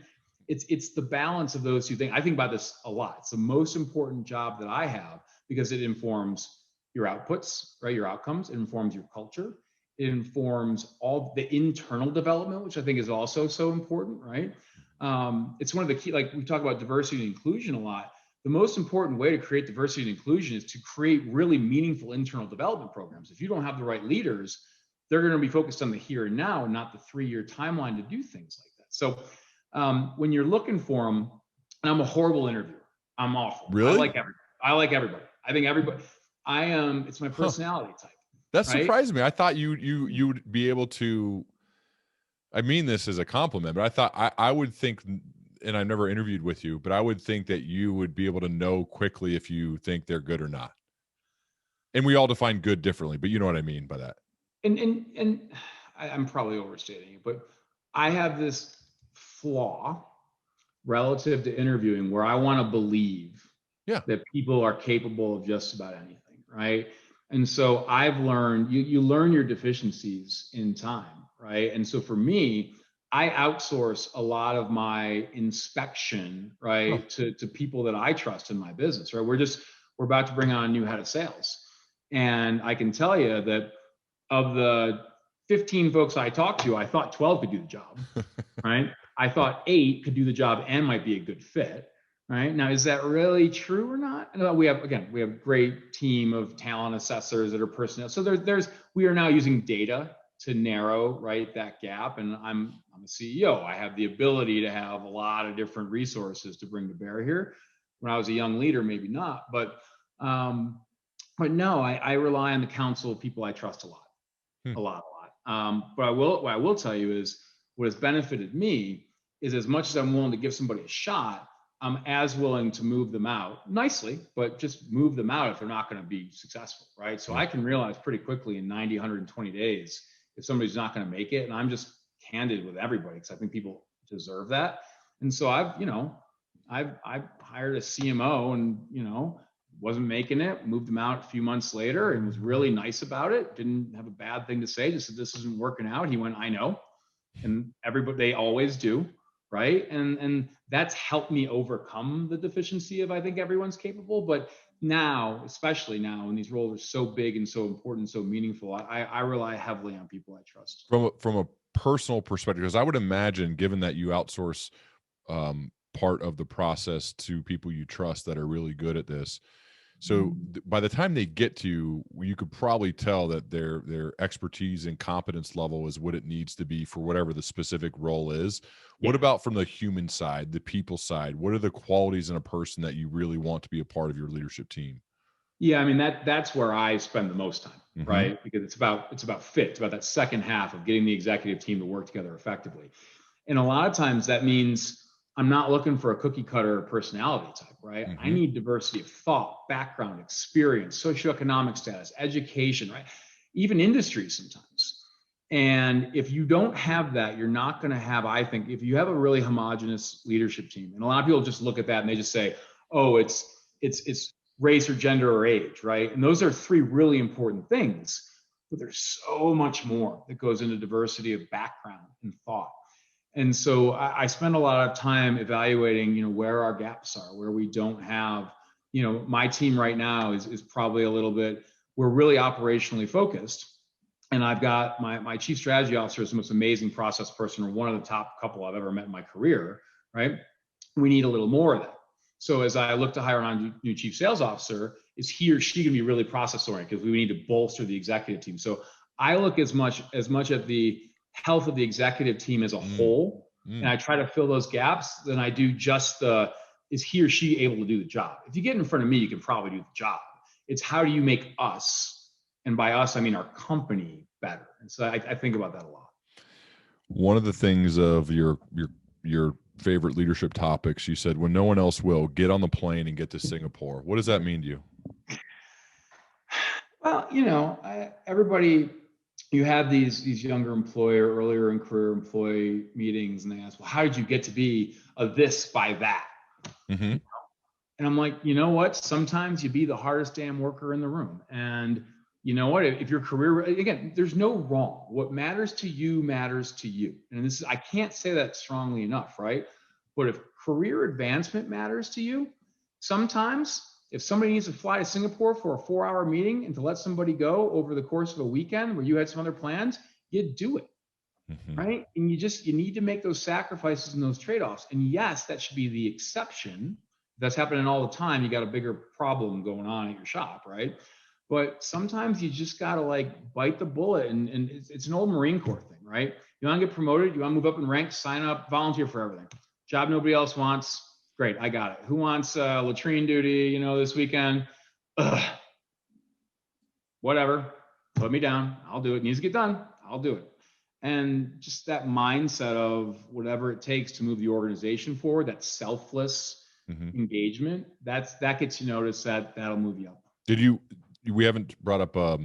It's the balance of those two things. I think about this a lot. It's the most important job that I have because it informs your outputs, right? Your outcomes. It informs your culture. It informs all the internal development, which I think is also so important, right? It's one of the key, like we talk about diversity and inclusion a lot. The most important way to create diversity and inclusion is to create really meaningful internal development programs. If you don't have the right leaders, they're going to be focused on the here and now and not the 3-year timeline to do things like that. So when you're looking for them, and I'm a horrible interviewer. I'm awful. Really? I like everybody. I think everybody, it's my personality type. That right? surprised me. I thought you would be able to, I mean this as a compliment, but I thought I would think, and I've never interviewed with you, but I would think that you would be able to know quickly if you think they're good or not. And we all define good differently, but you know what I mean by that. And I'm probably overstating it, but I have this flaw relative to interviewing where I want to believe that people are capable of just about anything, right? And so I've learned, you learn your deficiencies in time, right? And so for me, I outsource a lot of my inspection, right, to people that I trust in my business, right? We're about to bring on a new head of sales. And I can tell you that of the 15 folks I talked to, I thought 12 could do the job, right? I thought 8 could do the job and might be a good fit, right? Now, is that really true or not? No, we have a great team of talent assessors that are personnel. So we are now using data to narrow, right, that gap. And I'm a CEO. I have the ability to have a lot of different resources to bring to bear here. When I was a young leader, maybe not, but no, I rely on the counsel of people I trust a lot. A lot. But what I will tell you is what has benefited me is as much as I'm willing to give somebody a shot, I'm as willing to move them out nicely, but just move them out if they're not going to be successful, right? So I can realize pretty quickly in 90, 120 days if somebody's not going to make it. And I'm just candid with everybody because I think people deserve that. And so I've hired a CMO and, wasn't making it, moved him out a few months later and was really nice about it. Didn't have a bad thing to say, just said, this isn't working out. He went, I know. And everybody, they always do. Right. And that's helped me overcome the deficiency of, I think everyone's capable. But now, especially now when these roles are so big and so important, so meaningful, I rely heavily on people I trust. From a personal perspective, because I would imagine, given that you outsource part of the process to people you trust that are really good at this, so by the time they get to you, you could probably tell that their expertise and competence level is what it needs to be for whatever the specific role is. Yeah. What about from the human side, the people side? What are the qualities in a person that you really want to be a part of your leadership team? Yeah, I mean, that's where I spend the most time, right? Because it's about fit. It's about that second half of getting the executive team to work together effectively. And a lot of times that means I'm not looking for a cookie cutter personality type, right? I need diversity of thought, background, experience, socioeconomic status, education, right? Even industry sometimes. And if you don't have that, you're not going to have, I think, if you have a really homogenous leadership team, and a lot of people just look at that and they just say, oh, it's race or gender or age, right? And those are three really important things, but there's so much more that goes into diversity of background and thought. And so I spend a lot of time evaluating, where our gaps are, where we don't have, my team right now is probably a little bit, we're really operationally focused. And I've got my chief strategy officer is the most amazing process person, or one of the top couple I've ever met in my career, right? We need a little more of that. So as I look to hire on a new chief sales officer, is he or she going to be really process oriented? Because we need to bolster the executive team. So I look as much at the health of the executive team as a whole, and I try to fill those gaps than I do just is he or she able to do the job? If you get in front of me, you can probably do the job. It's how do you make us, and by us, I mean our company, better. And so I think about that a lot. One of the things of your favorite leadership topics, you said, when no one else will, get on the plane and get to Singapore. What does that mean to you? Well, everybody, you have these younger earlier in career employee meetings, and they ask, well, how did you get to be a this by that? And I'm like, you know what? Sometimes you be the hardest damn worker in the room. And you know what? If your career, again, there's no wrong. What matters to you matters to you. And I can't say that strongly enough, right? But if career advancement matters to you, sometimes if somebody needs to fly to Singapore for a 4-hour meeting and to let somebody go over the course of a weekend where you had some other plans, you do it, right? And you need to make those sacrifices and those trade-offs. And yes, that should be the exception. If that's happening all the time, you got a bigger problem going on at your shop, right? But sometimes you just got to bite the bullet. And it's an old Marine Corps thing, right? You want to get promoted, you want to move up in rank, sign up, volunteer for everything. Job nobody else wants. Great, I got it. Who wants latrine duty, this weekend? Ugh. Whatever, put me down. I'll do it. It needs to get done. I'll do it. And just that mindset of whatever it takes to move the organization forward, that selfless engagement, that gets you noticed, that'll move you up. We haven't brought up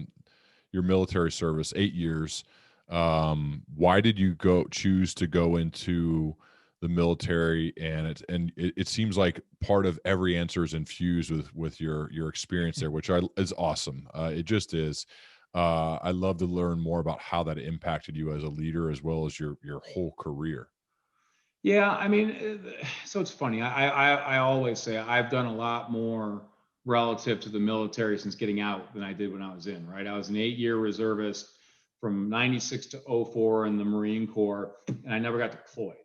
your military service, 8 years. Why did you choose to go into the military? And it seems like part of every answer is infused with your experience there, which is awesome. It just is. I love to learn more about how that impacted you as a leader as well as your whole career. Yeah, I mean, so it's funny. I always say I've done a lot more relative to the military since getting out than I did when I was in, right? I was an 8-year reservist from 96 to 04 in the Marine Corps, and I never got deployed,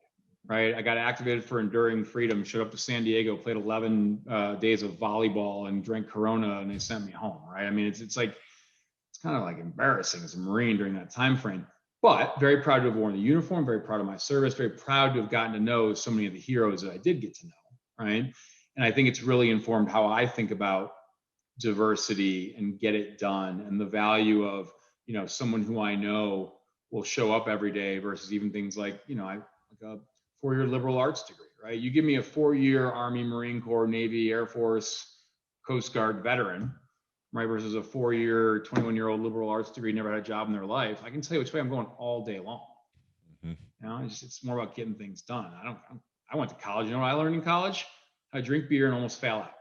right? I got activated for Enduring Freedom, showed up to San Diego, played 11 days of volleyball and drank Corona, and they sent me home, right? I mean, it's kind of embarrassing as a Marine during that time frame, but very proud to have worn the uniform, very proud of my service, very proud to have gotten to know so many of the heroes that I did get to know, right? And I think it's really informed how I think about diversity and get it done, and the value of, someone who I know will show up every day versus even things like a 4-year liberal arts degree, right? You give me a 4-year Army, Marine Corps, Navy, Air Force, Coast Guard veteran, right? Versus a 4-year, 21-year-old liberal arts degree, never had a job in their life. I can tell you which way I'm going all day long. Mhm. You know, it's more about getting things done. I went to college. You know what I learned in college? I drink beer and almost fail out,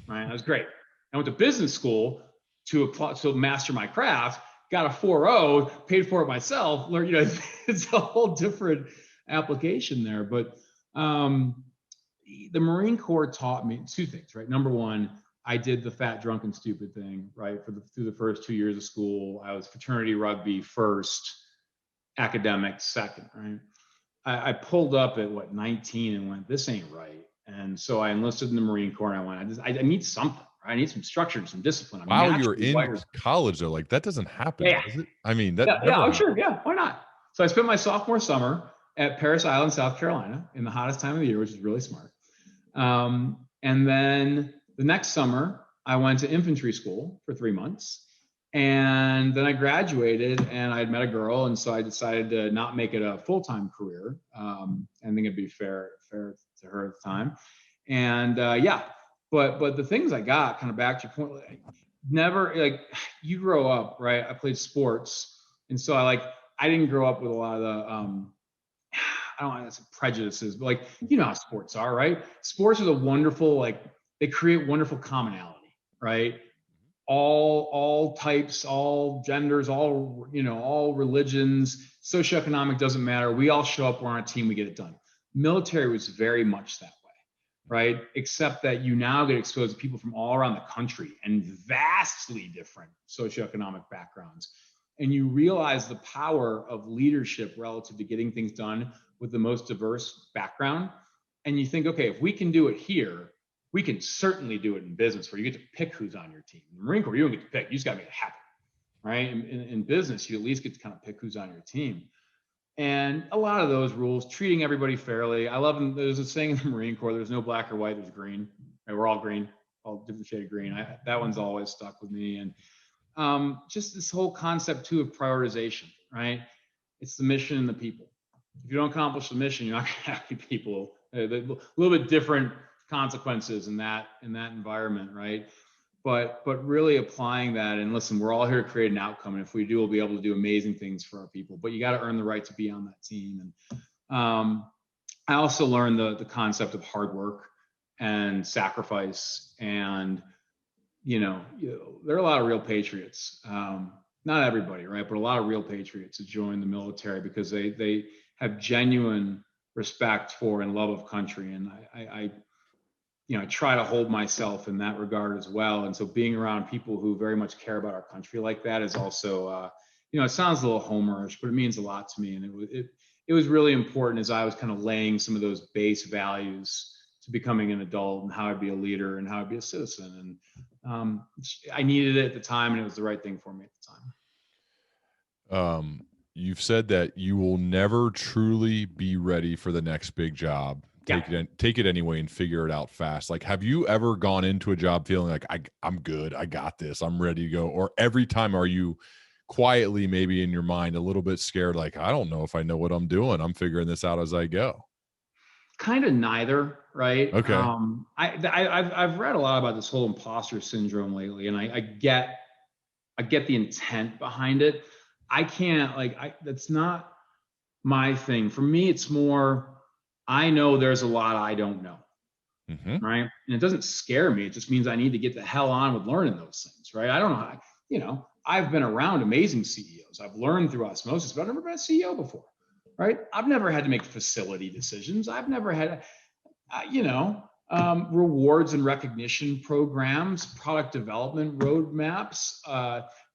right? That was great. I went to business school to master my craft, got a 4.0, paid for it myself. Learned, you know, it's a whole different application there. But the Marine Corps taught me two things, right? Number one, I did the fat, drunk, and stupid thing, right? Through the first 2 years of school, I was fraternity rugby first, academics second, right? I pulled up at 19 and went, this ain't right. And so I enlisted in the Marine Corps, and I went, I need something, right? I need some structure and some discipline. I'm Wow, you were naturally in wired. college though. Like that doesn't happen, Yeah, does it? I mean, that yeah, never yeah. Oh, happens. sure, yeah. Why not? So I spent my sophomore summer at Parris Island, South Carolina, in the hottest time of the year, which is really smart. And then the next summer, I went to infantry school for 3 months. And then I graduated and I'd met a girl. And so I decided to not make it a full-time career. I think it'd be fair to her at the time. And yeah, but the things I got, kind of back to your point, never, like, you grow up, right? I played sports. And so I didn't grow up with a lot of the, I don't know, some prejudices, but like, you know how sports are, right? Sports are wonderful, like they create wonderful commonality, right? All types, all genders, all religions, socioeconomic, doesn't matter. We all show up, we're on a team, we get it done. Military was very much that way, right? Except that you now get exposed to people from all around the country and vastly different socioeconomic backgrounds. And you realize the power of leadership relative to getting things done with the most diverse background. And you think, okay, if we can do it here, we can certainly do it in business, where you get to pick who's on your team. In the Marine Corps, you don't get to pick, you just got to make it happen, right? In business, you at least get to kind of pick who's on your team. And a lot of those rules, treating everybody fairly. I love them. There's a saying in the Marine Corps, there's no black or white, there's green. Right? We're all green, all different shade of green. That one's always stuck with me. And just this whole concept too of prioritization, right? It's the mission and the people. If you don't accomplish the mission, you're not going to have happy people. A little bit different consequences in that environment, right? But really applying that, and listen, we're all here to create an outcome, and if we do, we'll be able to do amazing things for our people. But you got to earn the right to be on that team. And I also learned the concept of hard work and sacrifice. And there are a lot of real patriots. Not everybody, right? But a lot of real patriots who join the military because they have genuine respect for and love of country. And I try to hold myself in that regard as well. And so being around people who very much care about our country like that is also, it sounds a little homerish, but it means a lot to me. And it was really important as I was kind of laying some of those base values to becoming an adult and how I'd be a leader and how I'd be a citizen. And I needed it at the time, and it was the right thing for me at the time. You've said that you will never truly be ready for the next big job. Take it anyway and figure it out fast. Like, have you ever gone into a job feeling like I'm good, I got this, I'm ready to go? Or every time are you quietly, maybe in your mind, a little bit scared, like, I don't know if I know what I'm doing, I'm figuring this out as I go? Kind of neither, right? Okay. I've read a lot about this whole imposter syndrome lately, and I get the intent behind it. I can't, that's not my thing. For me, it's more, I know there's a lot I don't know, right? And it doesn't scare me. It just means I need to get the hell on with learning those things, right? I don't know. I've been around amazing CEOs. I've learned through osmosis, but I've never been a CEO before, right? I've never had to make facility decisions. I've never had, rewards and recognition programs, product development roadmaps,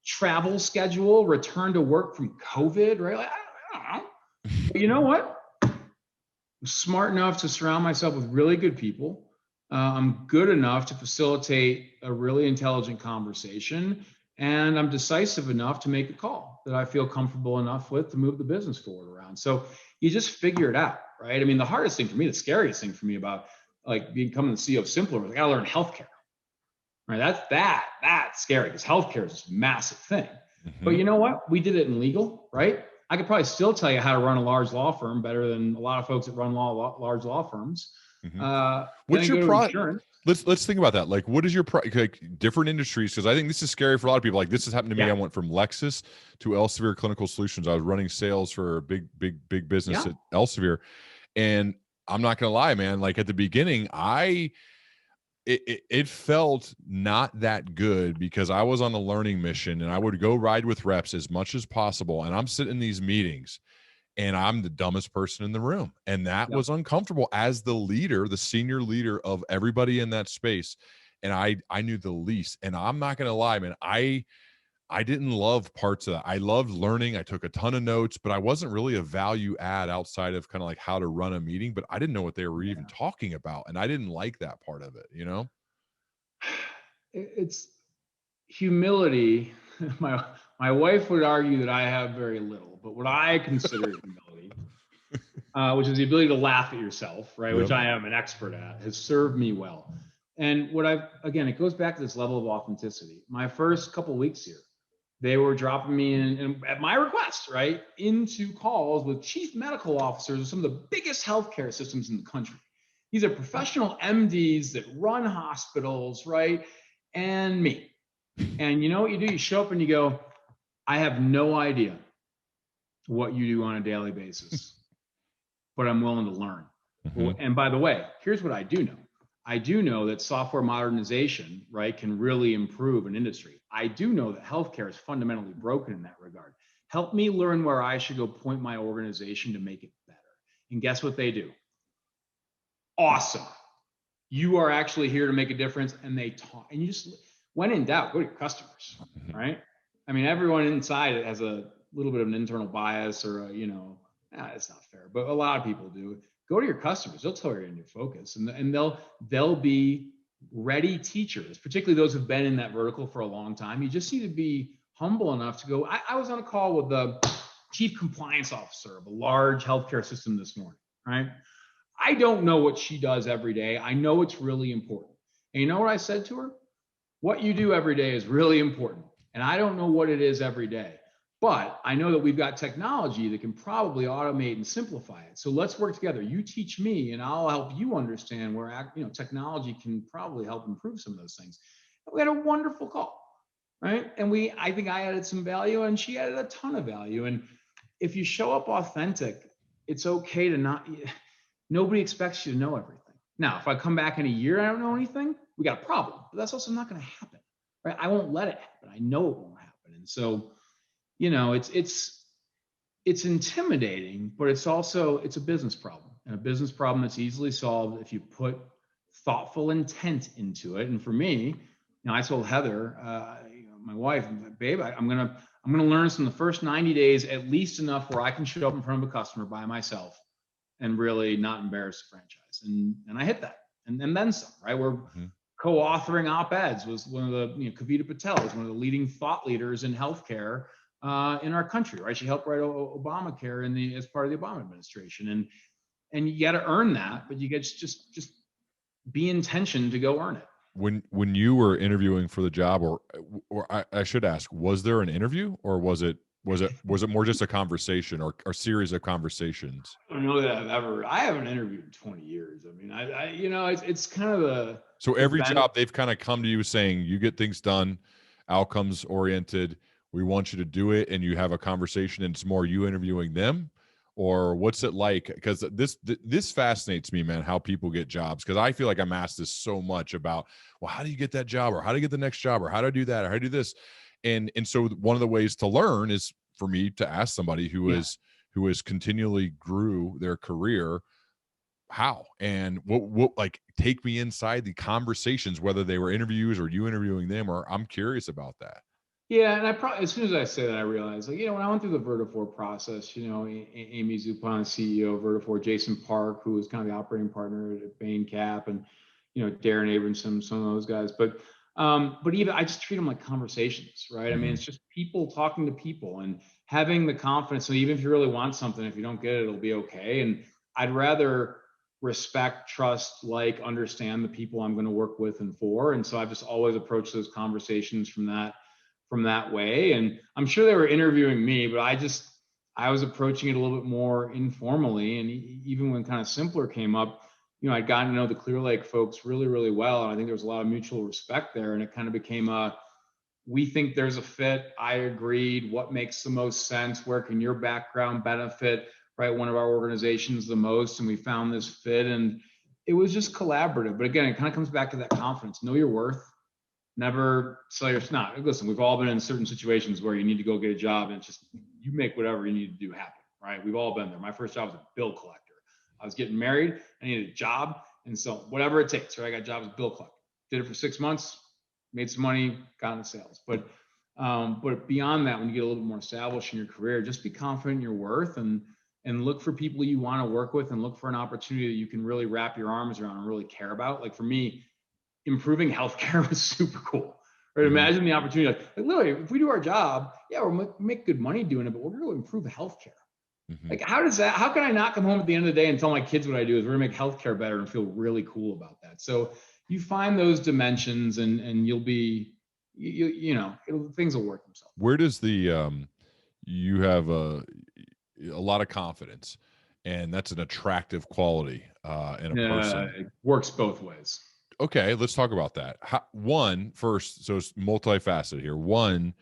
travel schedule, return to work from COVID, right? I don't know. But you know what? I'm smart enough to surround myself with really good people. I'm good enough to facilitate a really intelligent conversation. And I'm decisive enough to make a call that I feel comfortable enough with to move the business forward around. So you just figure it out, right? I mean, the hardest thing for me, the scariest thing for me about becoming the CEO of symplr was I got to learn healthcare, right? That's scary because healthcare is this massive thing. But you know what? We did it in legal, right? I could probably still tell you how to run a large law firm better than a lot of folks that run large law firms. What's your process? Let's think about that. Like, what is your like different industries? Because I think this is scary for a lot of people. Like, this has happened to me. Yeah. I went from Lexis to Elsevier Clinical Solutions. I was running sales for a big business Yeah. at Elsevier, and I'm not gonna lie, man. Like at the beginning, it felt not that good because I was on a learning mission, and I would go ride with reps as much as possible, and I'm sitting in these meetings, and I'm the dumbest person in the room. And that Yep. was uncomfortable as the leader, the senior leader of everybody in that space. And I knew the least. And I'm not going to lie, man, I didn't love parts of that. I loved learning. I took a ton of notes, but I wasn't really a value add outside of kind of like how to run a meeting, but I didn't know what they were even talking about. And I didn't like that part of it, you know? It's humility. My wife would argue that I have very little, but what I consider humility, which is the ability to laugh at yourself, right? Yep. Which I am an expert at, has served me well. And again, it goes back to this level of authenticity. My first couple of weeks here, they were dropping me in at my request, right, into calls with chief medical officers of some of the biggest healthcare systems in the country. These are professional MDs that run hospitals, right? And me. And you know what you do? You show up and you go, I have no idea what you do on a daily basis, but I'm willing to learn. Mm-hmm. And by the way, here's what I do know. I do know that software modernization, right, can really improve an industry. I do know that healthcare is fundamentally broken in that regard. Help me learn where I should go point my organization to make it better. And guess what they do? Awesome. You are actually here to make a difference. And they talk, and you just, when in doubt, go to your customers, right? I mean, everyone inside it has a little bit of an internal bias or it's not fair, but a lot of people do. Go to your customers. They'll tell you in your focus, and they'll be ready teachers, particularly those who've been in that vertical for a long time. You just need to be humble enough to go. I was on a call with the chief compliance officer of a large healthcare system this morning, right? I don't know what she does every day. I know it's really important. And you know what I said to her? What you do every day is really important. And I don't know what it is every day. But I know that we've got technology that can probably automate and simplify it. So let's work together. You teach me, and I'll help you understand where technology can probably help improve some of those things. And we had a wonderful call, right? And I think I added some value, and she added a ton of value. And if you show up authentic, it's okay to not. Nobody expects you to know everything. Now, if I come back in a year and I don't know anything, we got a problem. But that's also not going to happen, right? I won't let it happen. I know it won't happen, and so. It's intimidating, but it's a business problem, and a business problem that's easily solved if you put thoughtful intent into it. And for me, I told Heather, my wife, babe, I'm gonna learn from the first 90 days at least enough where I can show up in front of a customer by myself and really not embarrass the franchise. And I hit that, and then some. Right, we're co-authoring op-eds was one of the Kavita Patel is one of the leading thought leaders in healthcare in our country, right? She helped write Obamacare as part of the Obama administration, and you got to earn that, but you get just be intention to go earn it. When you were interviewing for the job, or I should ask, was there an interview, or was it more just a conversation or a series of conversations? I don't know that I haven't interviewed in 20 years. I mean, it's kind of so every job they've kind of come to you saying you get things done, outcomes oriented. We want you to do it, and you have a conversation, and it's more you interviewing them, or what's it like? Because this fascinates me, man, how people get jobs. Because I feel like I'm asked this so much about, well, how do you get that job, or how do you get the next job, or how do I do that, or how do I do this? And so one of the ways to learn is for me to ask somebody who has continually grew their career, how and what like take me inside the conversations, whether they were interviews or you interviewing them, or I'm curious about that. Yeah, and I probably, as soon as I say that, I realized, when I went through the Vertafore process, Amy Zupon, CEO of Vertafore, Jason Park, who was kind of the operating partner at Bain Cap, and Darren Abramson, some of those guys. But even I just treat them like conversations, right? I mean, it's just people talking to people and having the confidence. So even if you really want something, if you don't get it, it'll be okay. And I'd rather respect, trust, understand the people I'm going to work with and for. And so I've just always approached those conversations from that way. And I'm sure they were interviewing me, but I was approaching it a little bit more informally. And even when kind of symplr came up, I'd gotten to know the Clear Lake folks really, really well. And I think there was a lot of mutual respect there. And it kind of became we think there's a fit. I agreed. What makes the most sense? Where can your background benefit, right, one of our organizations the most? And we found this fit, and it was just collaborative. But again, it kind of comes back to that confidence. Know your worth. Never sell your snot. Listen, we've all been in certain situations where you need to go get a job, and it's just, you make whatever you need to do happen, right? We've all been there. My first job was a bill collector. I was getting married. I needed a job. And so whatever it takes, right? I got a job as a bill collector. Did it for 6 months, made some money, got into sales. But beyond that, when you get a little bit more established in your career, just be confident in your worth, and look for people you want to work with, and look for an opportunity that you can really wrap your arms around and really care about. Like for me, improving healthcare was super cool. Right? Imagine the opportunity. Like literally, if we do our job, yeah, we'll make good money doing it, but we're going to improve healthcare. Like, how can I not come home at the end of the day and tell my kids what I do is we're gonna make healthcare better and feel really cool about that. So you find those dimensions, and you'll be, things will work themselves. Where does you have a lot of confidence, and that's an attractive quality in a person. It works both ways. Okay, let's talk about that. First, so it's multifaceted here. One,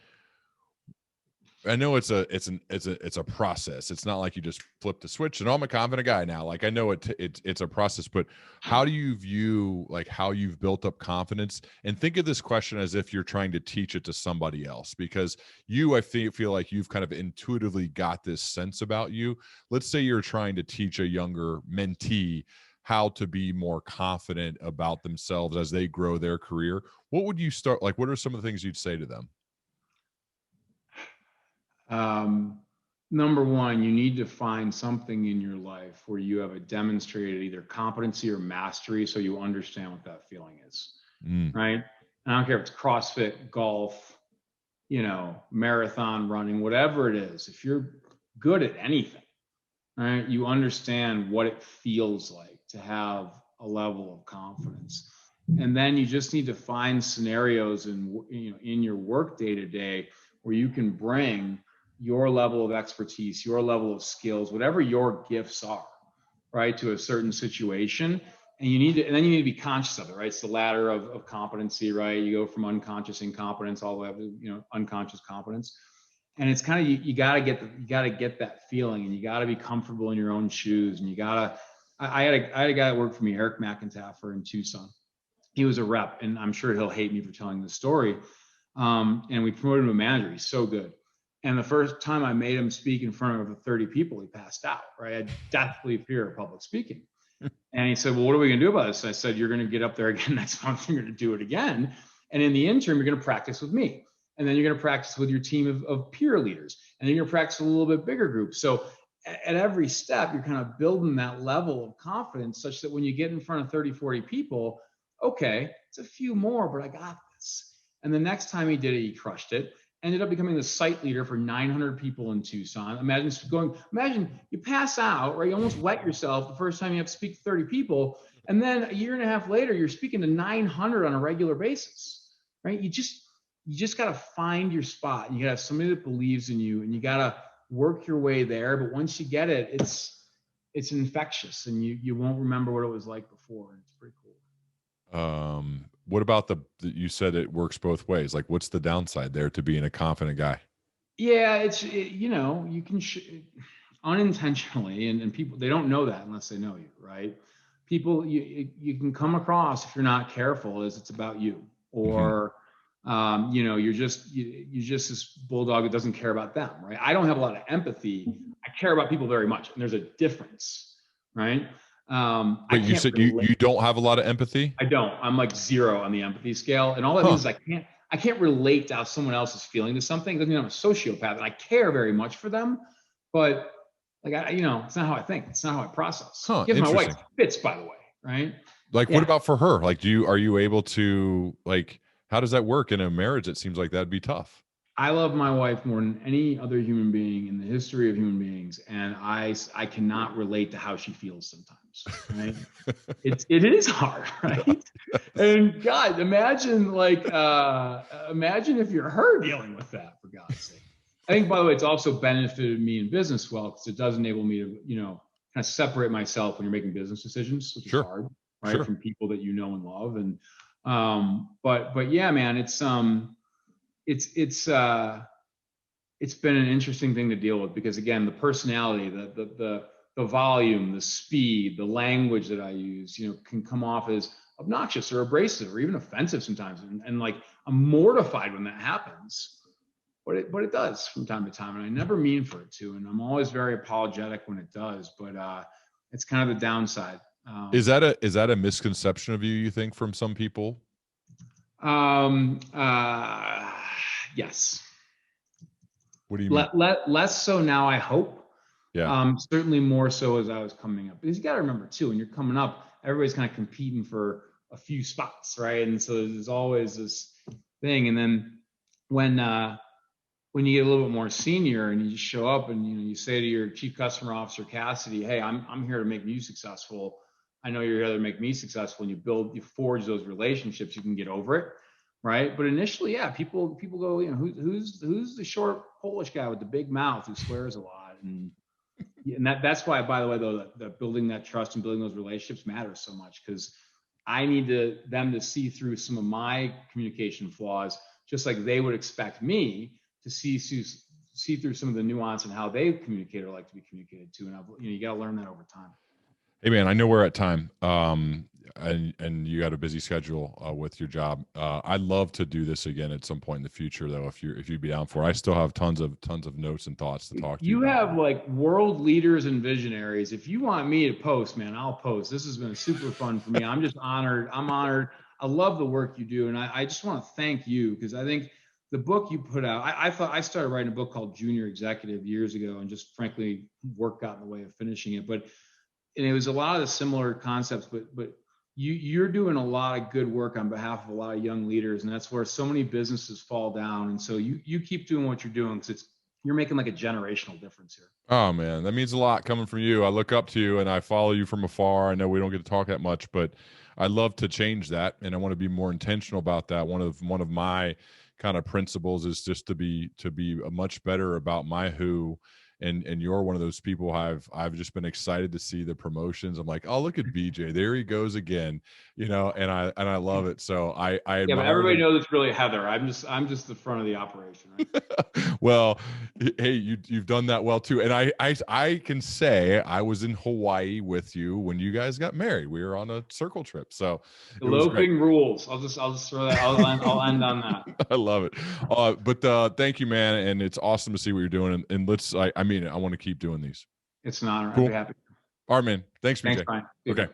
I know it's a process. It's not like you just flip the switch and I'm a confident guy now. Like I know it's a process, but how do you view like how you've built up confidence? And think of this question as if you're trying to teach it to somebody else, because I feel like you've kind of intuitively got this sense about you. Let's say you're trying to teach a younger mentee how to be more confident about themselves as they grow their career. What would you start? Like, what are some of the things you'd say to them? Number one, you need to find something in your life where you have a demonstrated either competency or mastery, so you understand what that feeling is, right? And I don't care if it's CrossFit, golf, marathon running, whatever it is. If you're good at anything, right, you understand what it feels like to have a level of confidence. And then you just need to find scenarios in your work day to day where you can bring your level of expertise, your level of skills, whatever your gifts are, right, to a certain situation. And then you need to be conscious of it, right? It's the ladder of competency, right? You go from unconscious incompetence all the way up to, unconscious competence. And it's kind of, you gotta get that feeling, and you gotta be comfortable in your own shoes. And I had a guy that worked for me, Eric McIntyre, in Tucson. He was a rep, and I'm sure he'll hate me for telling this story. And we promoted him to manager. He's so good. And the first time I made him speak in front of 30 people, he passed out, right? I had deathly fear of public speaking. And he said, well, what are we going to do about this? And I said, you're going to get up there again next month. You're going to do it again. And in the interim, you're going to practice with me. And then you're going to practice with your team of peer leaders. And then you're going to practice with a little bit bigger group. So at every step, you're kind of building that level of confidence such that when you get in front of 30, 40 people, okay, it's a few more, but I got this. And the next time he did it, he crushed it. Ended up becoming the site leader for 900 people in Tucson. Imagine you pass out, right? You almost wet yourself the first time you have to speak to 30 people. And then a year and a half later, you're speaking to 900 on a regular basis, right? You just got to find your spot. You got to have somebody that believes in you, and you got to work your way there. But once you get it, it's infectious, and you won't remember what it was like before. And it's pretty cool. What about you said it works both ways. Like, what's the downside there to being a confident guy? Yeah, you can unintentionally, and people, they don't know that unless they know you, right? People, you can come across, if you're not careful, as it's about you, or you're just this bulldog that doesn't care about them, right? I don't have a lot of empathy. I care about people very much, and there's a difference, right? But you said you don't have a lot of empathy? I don't. I'm like 0 on the empathy scale. And all that means is I can't relate to how someone else is feeling to something. It doesn't mean I'm a sociopath, and I care very much for them, but like, it's not how I think. It's not how I process. Give my wife fits, by the way, right? Like, what about for her? Like, are you able to, like, how does that work in a marriage? It seems like that'd be tough. I love my wife more than any other human being in the history of human beings. And I cannot relate to how she feels sometimes, right? It is hard, right? And God, imagine if you're her dealing with that, for God's sake. I think, by the way, it's also benefited me in business well, because it does enable me to, kind kind of separate myself when you're making business decisions, which is hard, right? From people that you know and love. And but yeah, man, it's been an interesting thing to deal with, because again, the personality, the volume, the speed, the language that I use, can come off as obnoxious or abrasive or even offensive sometimes. And like, I'm mortified when that happens, but it does from time to time. And I never mean for it to, and I'm always very apologetic when it does, but it's kind of the downside. Is that a misconception of you think, from some people? Yes. What do you mean? Less so now, I hope. Yeah. Certainly more so as I was coming up, because you got to remember too, when you're coming up, everybody's kind of competing for a few spots, right? And so there's always this thing. And then when you get a little bit more senior and you just show up and you say to your chief customer officer, Cassidy, hey, I'm here to make you successful. I know you're here to make me successful, and you forge those relationships, you can get over it. Right. But initially, yeah, people go, who's the short Polish guy with the big mouth who swears a lot? And that's why, by the way, though, that building that trust and building those relationships matters so much, because I need them to see through some of my communication flaws, just like they would expect me to see through some of the nuance and how they communicate or like to be communicated to. And you got to learn that over time. Hey man, I know we're at time, and you got a busy schedule with your job. I'd love to do this again at some point in the future, though. If you'd be down for it. I still have tons of notes and thoughts to talk to you. You have like world leaders and visionaries. If you want me to post, man, I'll post. This has been super fun for me. I'm just honored. I'm honored. I love the work you do, and I just want to thank you, because I think the book you put out. I thought I started writing a book called Junior Executive years ago, and just frankly, work got in the way of finishing it, and it was a lot of the similar concepts, but you're doing a lot of good work on behalf of a lot of young leaders, and that's where so many businesses fall down. And so you keep doing what you're doing, because you're making like a generational difference here. Oh man, that means a lot coming from you. I look up to you and I follow you from afar. I know we don't get to talk that much, but I love to change that, and I want to be more intentional about that. One of my kind of principles is just to be much better about my who. And you're one of those people I've just been excited to see the promotions. I'm like, oh, look at BJ, there he goes again, and I love it. So I yeah, but everybody knows it's really Heather. I'm just the front of the operation, right? Well, hey, you've done that well too. And I can say I was in Hawaii with you when you guys got married. We were on a circle trip. So eloping rules. I'll just throw that. I'll end on that. I love it. But thank you, man. And it's awesome to see what you're doing. And I want to keep doing these. It's an honor. Cool. I'd be happy. All right, man. Thanks, BJ. Thanks, Brian. Okay.